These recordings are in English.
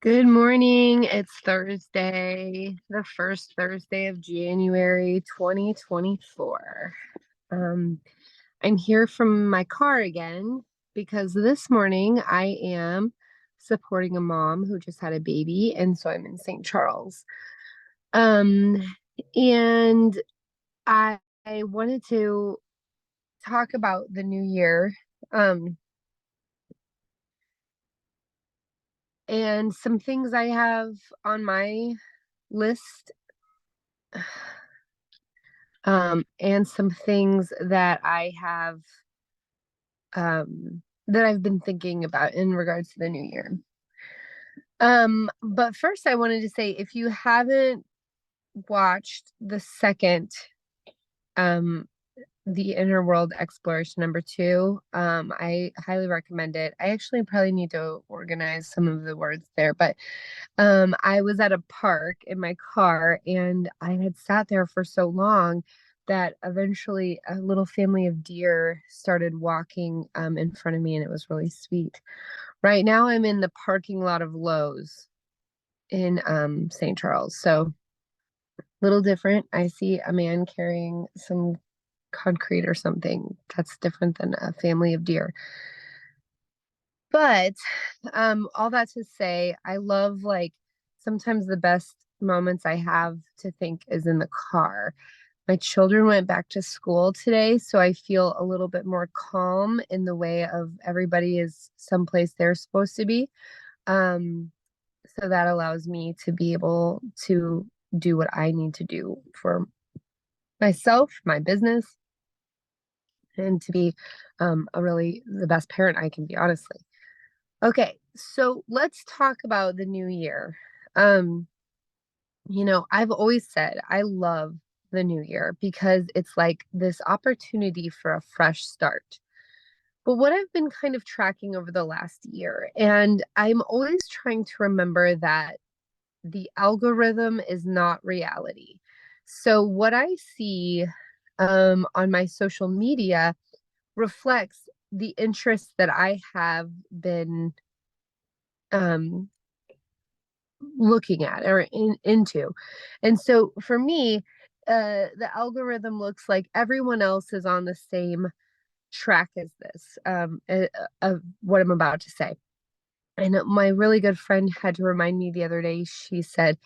Good morning. It's Thursday, the first Thursday of January 2024. Um, I'm here from my car again because this morning I am supporting a mom who just had a baby, and so I'm in St. Charles. Um, and I wanted to talk about the new year, and some things I have on my list and some things that I have that I've been thinking about in regards to the new year. But first I wanted to say if you haven't watched the second um The Inner World Exploration number 2, I highly recommend it. I actually probably need to organize some of the words there, but I was at a park in my car and I had sat there for so long that eventually a little family of deer started walking in front of me, and it was really sweet. Right now I'm in the parking lot of Lowe's in St. Charles. So a little different. I see a man carrying some concrete or something. That's different than a family of deer. But all that to say, I love, like, sometimes the best moments I have to think is in the car. My children went back to school today, so I feel a little bit more calm in the way of everybody is someplace they're supposed to be. Um, so that allows me to be able to do what I need to do for myself, my business, and to be a really the best parent I can be, honestly. Okay, so let's talk about the new year. Um, I've always said I love the new year because it's like this opportunity for a fresh start. But what I've been kind of tracking over the last year, and I'm always trying to remember that the algorithm is not reality. So what I see on my social media reflects the interests that I have been um, looking at or into. And so for me, the algorithm looks like everyone else is on the same track as this, of what I'm about to say. And my really good friend had to remind me the other day. She said,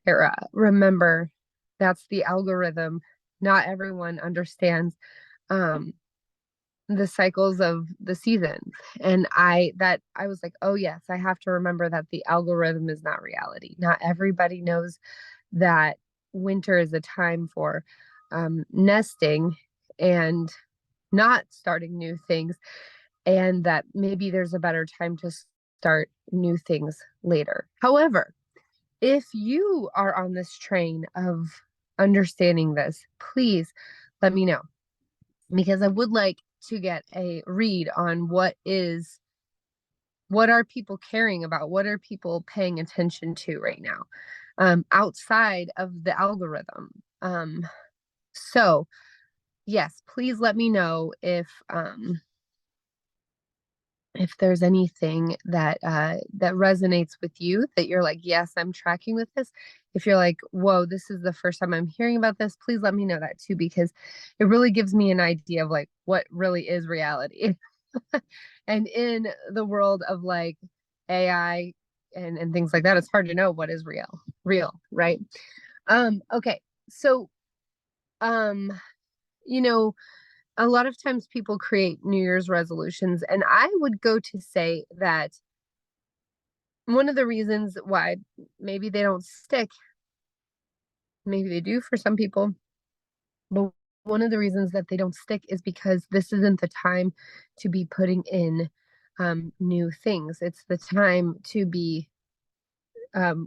Sarah, remember, that's the algorithm. Not everyone understands um, the cycles of the seasons. And I was like, oh yes, I have to remember that the algorithm is not reality. Not everybody knows that winter is a time for nesting and not starting new things, and that maybe there's a better time to start new things later. However, if you are on this train of understanding this, please let me know, because I would like to get a read on what are people caring about? What are people paying attention to right now, outside of the algorithm? So yes, please let me know if there's anything that resonates with you, that you're like, yes, I'm tracking with this. If you're like, whoa, this is the first time I'm hearing about this, please let me know that too, because it really gives me an idea of like what really is reality. And in the world of like AI and things like that, it's hard to know what is real, right? Okay. So um, you know, a lot of times people create New Year's resolutions, and I would go to say that one of the reasons why maybe they don't stick, maybe they do for some people, but one of the reasons that they don't stick is because this isn't the time to be putting in new things. It's the time to be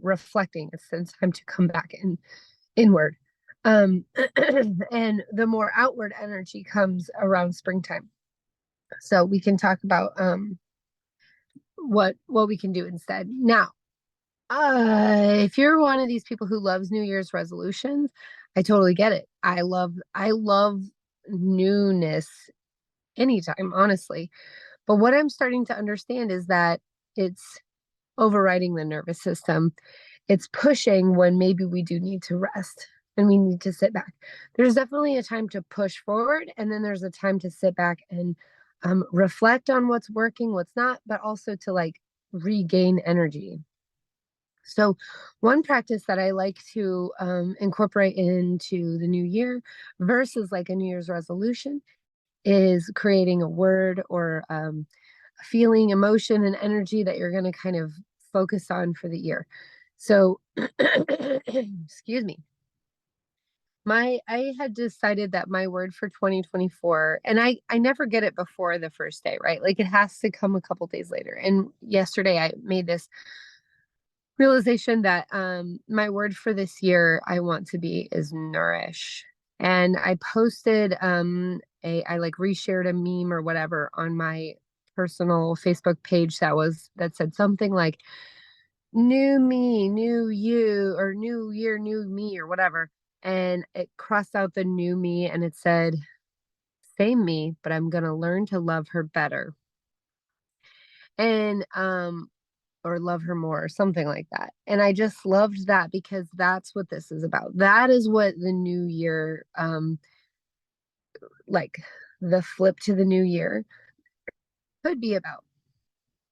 reflecting. It's the time to come back inward. Um, and the more outward energy comes around springtime. So we can talk about what we can do instead. Now, if you're one of these people who loves New Year's resolutions, I totally get it. I love newness anytime, honestly. But what I'm starting to understand is that it's overriding the nervous system. It's pushing when maybe we do need to rest and we need to sit back. There's definitely a time to push forward, and then there's a time to sit back and reflect on what's working, what's not, but also to like regain energy. So, one practice that I like to incorporate into the new year versus like a New Year's resolution is creating a word or a feeling, emotion, and energy that you're going to kind of focus on for the year. So, excuse me. I had decided that my word for 2024, and I never get it before the first day, right? Like it has to come a couple days later. And yesterday I made this realization that my word for this year I want to be is nourish. And I posted I like reshared a meme or whatever on my personal Facebook page that said something like new me, new you, or new year, new me, or whatever. And it crossed out the new me and it said, same me, but I'm going to learn to love her better. And, or love her more, or something like that. And I just loved that because that's what this is about. That is what the new year, like the flip to the new year could be about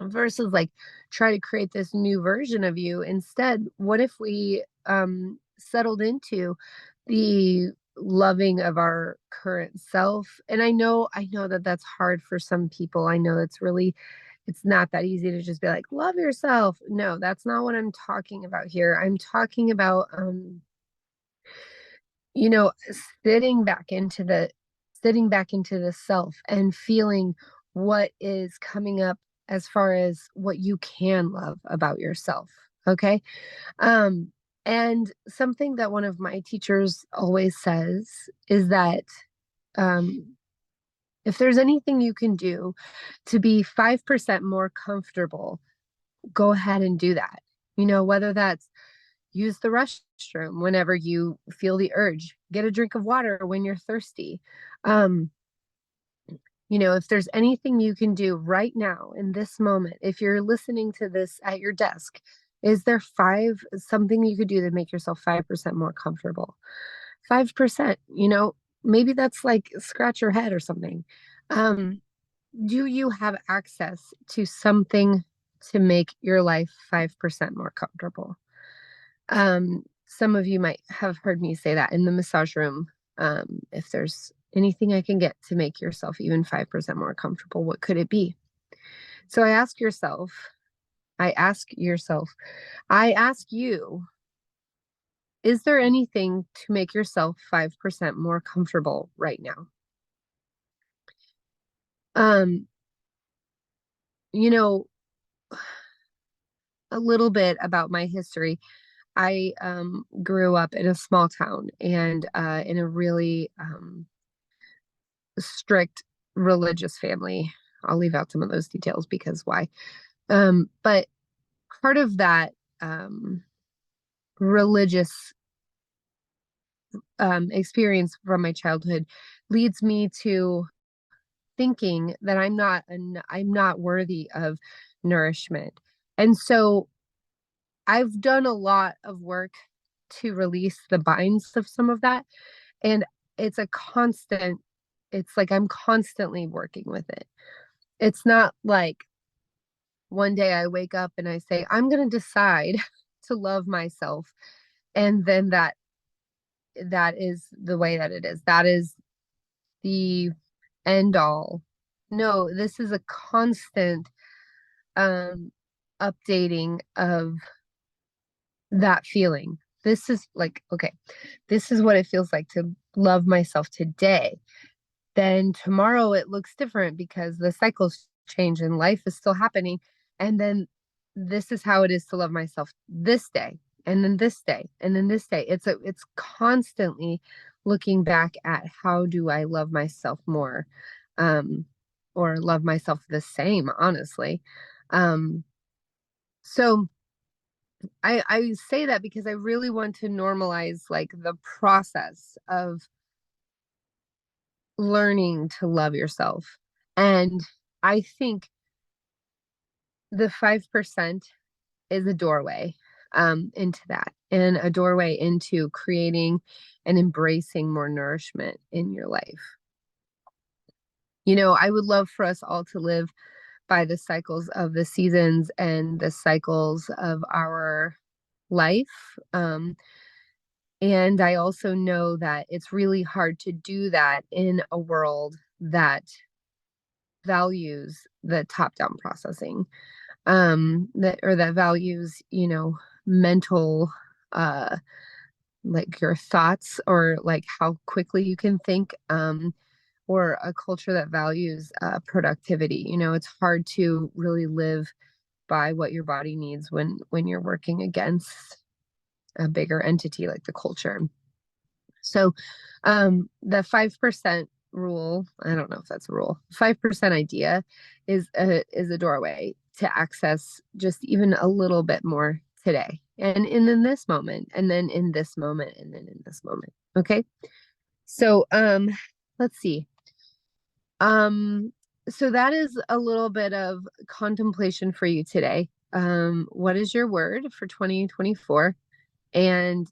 versus like try to create this new version of you. Instead, what if we settled into the loving of our current self? And I know that that's hard for some people. I know it's not that easy to just be like love yourself. No, that's not what I'm talking about here. I'm talking about you know, sitting back into the self and feeling what is coming up as far as what you can love about yourself. Okay. Um, and something that one of my teachers always says is that um, if there's anything you can do to be 5% more comfortable, go ahead and do that. You know, whether that's use the restroom whenever you feel the urge, get a drink of water when you're thirsty. Um, you know, if there's anything you can do right now in this moment, if you're listening to this at your desk, is there something you could do to make yourself 5% more comfortable? 5%, you know, maybe that's like scratch your head or something. Um, do you have access to something to make your life 5% more comfortable? Some of you might have heard me say that in the massage room. If there's anything I can get to make yourself even 5% more comfortable, what could it be? So I ask yourself, I ask you, is there anything to make yourself 5% more comfortable right now? Um, you know, a little bit about my history. I grew up in a small town and in a really strict religious family. I'll leave out some of those details because why? But part of that religious experience from my childhood leads me to thinking that I'm not worthy of nourishment. And so I've done a lot of work to release the binds of some of that. And it's a constant, it's like I'm constantly working with it. It's not like one day I wake up and I say, I'm going to decide to love myself. And then that is the way that it is. That is the end all. No, this is a constant um updating of that feeling. This is like, okay, this is what it feels like to love myself today. Then tomorrow it looks different because the cycles change and life is still happening. And then this is how it is to love myself this day, and then this day, and then this day. It's constantly looking back at how do I love myself more, um, or love myself the same, honestly. Um, so I say that because I really want to normalize like the process of learning to love yourself. And I think the 5%, is a doorway into that, and a doorway into creating and embracing more nourishment in your life. I would love for us all to live by the cycles of the seasons and the cycles of our life. And I also know that it's really hard to do that in a world that values the top-down processing, that values, mental, like your thoughts, or like how quickly you can think, or a culture that values productivity. It's hard to really live by what your body needs when you're working against a bigger entity like the culture. So the 5% rule, I don't know if that's a rule, 5% idea is a doorway to access just even a little bit more today. And in this moment, and then in this moment, and then in this moment. Okay. So let's see. So that is a little bit of contemplation for you today. What is your word for 2024? And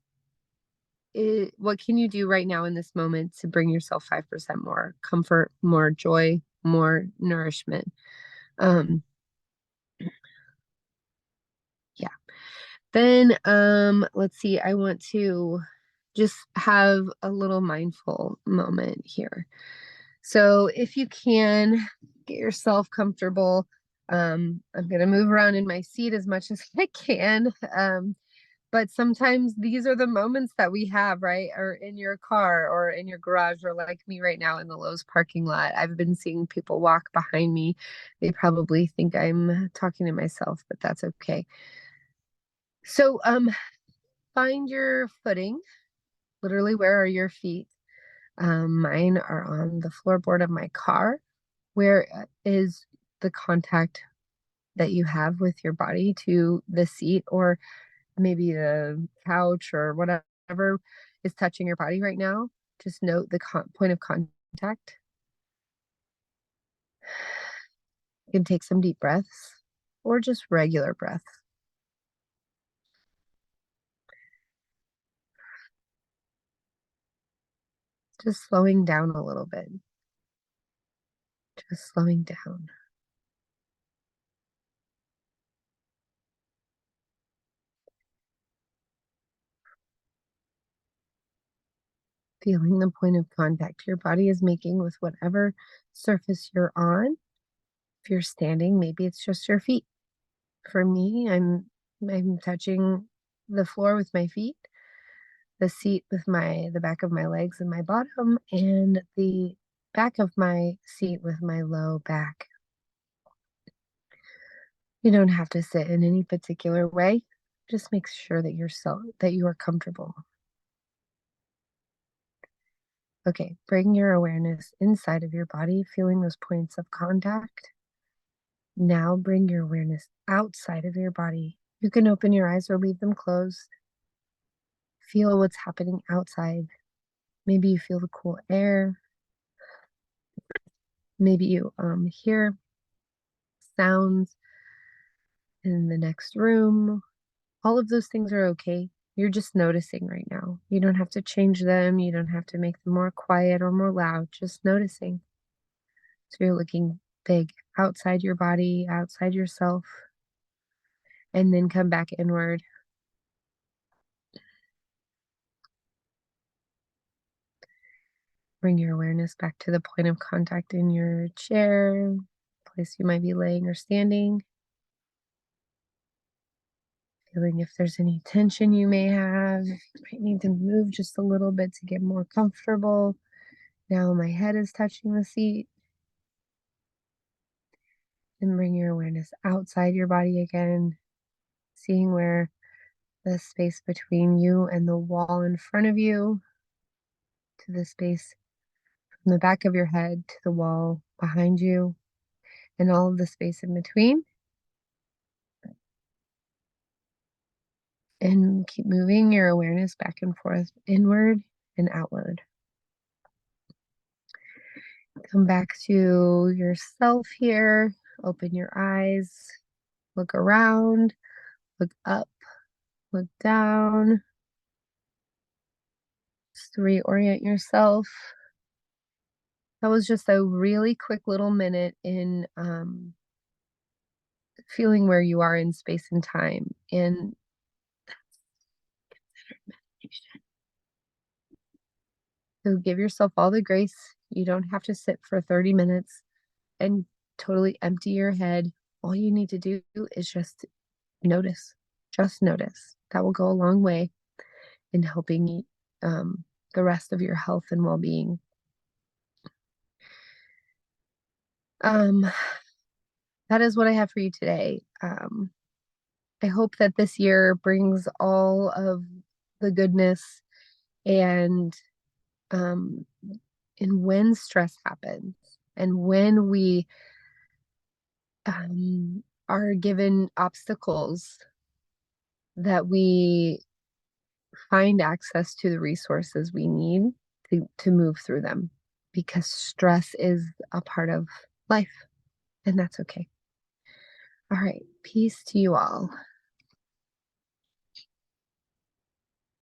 what can you do right now in this moment to bring yourself 5% more comfort, more joy, more nourishment? Yeah. Then let's see, I want to just have a little mindful moment here. So if you can get yourself comfortable, I'm going to move around in my seat as much as I can. But sometimes these are the moments that we have, right? Or in your car or in your garage, or like me right now in the Lowe's parking lot. I've been seeing people walk behind me. They probably think I'm talking to myself, but that's okay. So find your footing. Literally, where are your feet? Mine are on the floorboard of my car. Where is the contact that you have with your body to the seat, or maybe the couch, or whatever is touching your body right now? Just note the point of contact. You can take some deep breaths, or just regular breath. Just slowing down a little bit. Just slowing down. Feeling the point of contact your body is making with whatever surface you're on. If you're standing, maybe it's just your feet. For me, I'm touching the floor with my feet, the seat with the back of my legs and my bottom, and the back of my seat with my low back. You don't have to sit in any particular way. Just make sure that you are comfortable. Okay, bring your awareness inside of your body, feeling those points of contact. Now bring your awareness outside of your body. You can open your eyes or leave them closed. Feel what's happening outside. Maybe you feel the cool air. Maybe you hear sounds in the next room. All of those things are okay. You're just noticing right now. You don't have to change them. You don't have to make them more quiet or more loud. Just noticing. So you're looking big outside your body, outside yourself, and then come back inward. Bring your awareness back to the point of contact in your chair, place you might be laying or standing. Feeling if there's any tension you may have. You might need to move just a little bit to get more comfortable. Now my head is touching the seat. And bring your awareness outside your body again, seeing where the space between you and the wall in front of you, to the space from the back of your head to the wall behind you, and all of the space in between. And keep moving your awareness back and forth, inward and outward. Come back to yourself here. Open your eyes. Look around. Look up, look down. Just reorient yourself. That was just a really quick little minute in feeling where you are in space and time. And so give yourself all the grace. You don't have to sit for 30 minutes and totally empty your head. All you need to do is just notice. Just notice. That will go a long way in helping the rest of your health and well-being. Um, that is what I have for you today. I hope that this year brings all of the goodness and um, and when stress happens and when we are given obstacles that we find access to the resources we need to move through them because stress is a part of life and that's okay. All right. Peace to you all.